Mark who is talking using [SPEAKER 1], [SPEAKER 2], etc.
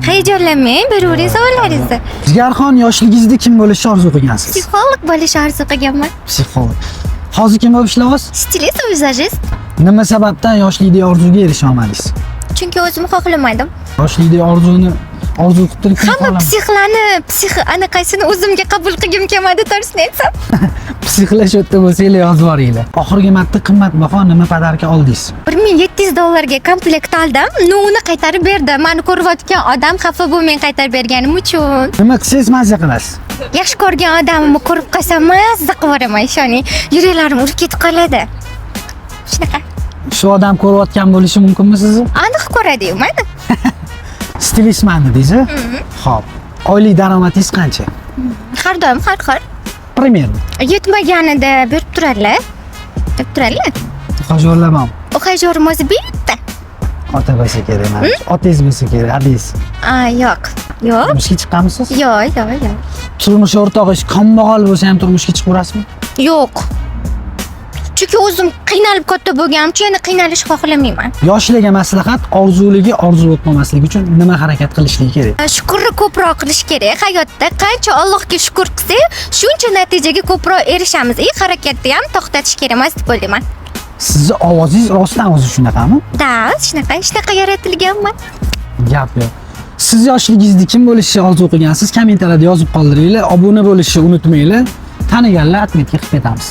[SPEAKER 1] Hayajonlanmang, beravering savollaringizni.
[SPEAKER 2] Jigarxon, yoshligingizda kim bo'lishni orzu qilgansiz?
[SPEAKER 1] Psixolog bo'lishni orzu qilganman.
[SPEAKER 2] Psixolog. Hozir kim bo'lib ishlayapsiz?
[SPEAKER 1] Stilist, vizajist.
[SPEAKER 2] Nima sababdan yoshlikdagi orzuga erisha olmadingiz?
[SPEAKER 1] Chunki o'zim xohlamadim.
[SPEAKER 2] Yoshlikdagi orzu qilib turib
[SPEAKER 1] Hamma psixlarni, anaqasini o'zimga qabul qilgim kelmadi, to'g'risini aytsam.
[SPEAKER 2] psixlash o'tda bo'lsanglar yozib yuboringlar. Oxirgi marta qimmatbaho nima podarka oldingiz?
[SPEAKER 1] $1700 komplekt oldim. Uni qaytarib berdi. Meni ko'rayotgan odam xafa bo'lmay qaytarib berganim uchun.
[SPEAKER 2] Nima qilsangiz mazza qilasiz?
[SPEAKER 1] Yaxshi ko'rgan odamimni ko'rib qolsam mazza qilaman, ishoning. Yuraklarim urib ketib qoladi. Shunaqa.
[SPEAKER 2] Shu odam ko'rayotgan bo'lishi mumkinmi sizni?
[SPEAKER 1] Aniq ko'radi-yu, mana.
[SPEAKER 2] Stilistman dedingiz? Xo'p. Oylik daromadingiz qancha?
[SPEAKER 1] Har doim har xil.
[SPEAKER 2] Примерно.
[SPEAKER 1] Yetmaganida berib turadilar. Deb turadilar.
[SPEAKER 2] Hojorlamam.
[SPEAKER 1] O'xajorim o'zi bitta.
[SPEAKER 2] Ota bo'lsa kerak emas. Otangiz bo'lsa kerak, adingiz.
[SPEAKER 1] Yo'q. Yo'q.
[SPEAKER 2] Turmushga chiqqanmisiz?
[SPEAKER 1] Yo'q.
[SPEAKER 2] Turmush o'rtog'ingiz kambag'al bo'lsa ham turmushga chiqaverasizmi?
[SPEAKER 1] Yo'q. Chunki o'zim qiynalib katta bo'lganim uchun endi qiynalishni xohlamayman.
[SPEAKER 2] Yoshlarga maslahat, orzuligi orzu o'tmasligi uchun nima harakat qilishligi kerak?
[SPEAKER 1] Shukrni ko'proq qilish kerak. Hayotda qancha Allohga shukr qilsak, shuncha natijaga ko'proq erishamiz. Harakatni ham to'xtatish kerak emas deb o'ylayman.
[SPEAKER 2] Sizni ovozingiz rostdan o'zi shunaqami?
[SPEAKER 1] Da, shunaqa yaratilganman.
[SPEAKER 2] Gap yo'q. Siz yoshligingizda kim bo'lishni orzu qilgansiz? Kommentariyada yozib qoldiringlar. Obuna bo'lishni unutmanglar. Taniganlar atmetga qilib ketamiz.